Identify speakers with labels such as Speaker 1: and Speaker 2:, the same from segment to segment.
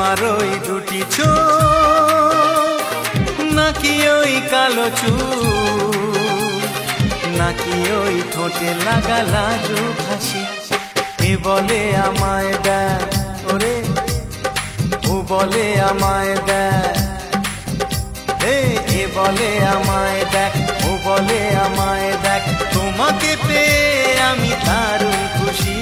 Speaker 1: তোমার ওই দুটি চোখ নাকি ওই কালো চুল নাকি ওই ঠোঁটে লাগা লাজুক হাসি এ বলে আমায় দেখ ওরে ও বলে আমায় দেখ এ বলে আমায় দেখ ও বলে আমায় দেখ তোমাকে পেয়ে আমি দারুণ খুশি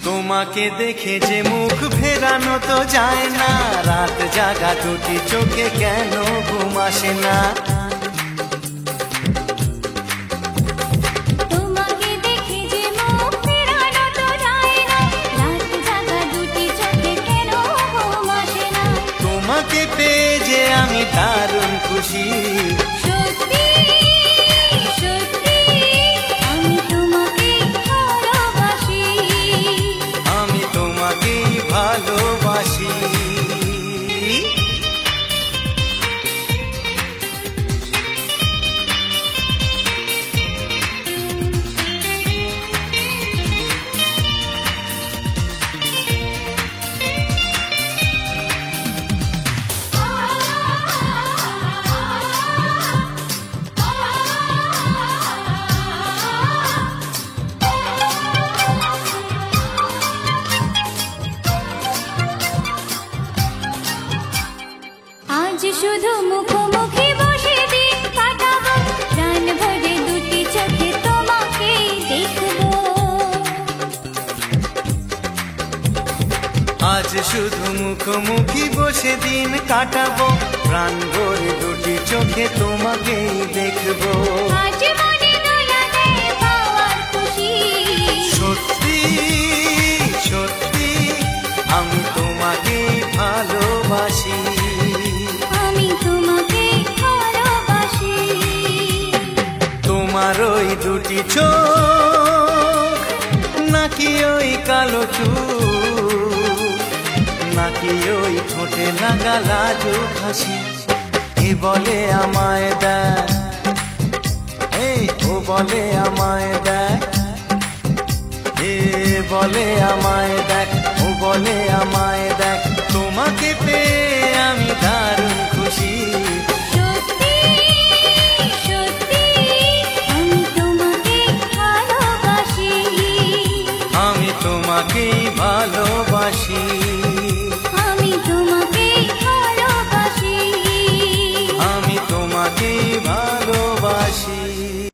Speaker 1: তোমাকে দেখে যে মুখ ফেরানো তো যায় না রাত জাগা দুটি চোখে কেন ঘুম আসে না
Speaker 2: তোমাকে দেখে যে মুখ ফেরানো তো যায় না রাত জাগা দুটি চোখে কেন ঘুম আসে না
Speaker 1: তোমাকে পেয়ে যে আমি দারুণ খুশি ভালোবাসি
Speaker 2: আজ শুধু মুখোমুখি বসে দিন কাটাবো প্রাণ ভরে দুটি চোখে তোমাকে দেখবো
Speaker 1: আজ শুধু মুখোমুখি বসে দিন কাটাবো প্রাণ ভরে দুটি চোখে তোমাকেই দেখবো
Speaker 2: আজ মনে দোলা দেয় পাওয়ার খুশি
Speaker 1: সত্যি সত্যি আমি তোমাকে ভালোবাসি
Speaker 2: আমি তোমাকে ভালোবাসি
Speaker 1: তোমার ওই দুটি চোখ নাকি ওই কালো চুল নাকি ওই ঠোঁটে লাগা লাজুক হাসি এ বলে আমায় দেখ ও বলে আমায় দেখ এ বলে আমায় দেখ ও বলে আমায় দেখ তোমাকে পেয়ে আমি দারুণ খুশি
Speaker 2: সত্যি সত্যি আমি তোমাকে ভালোবাসি
Speaker 1: আমি তোমাকেই ভালোবাসি
Speaker 2: আমি তোমাকে ভালোবাসি
Speaker 1: আমি তোমাকেই ভালোবাসি।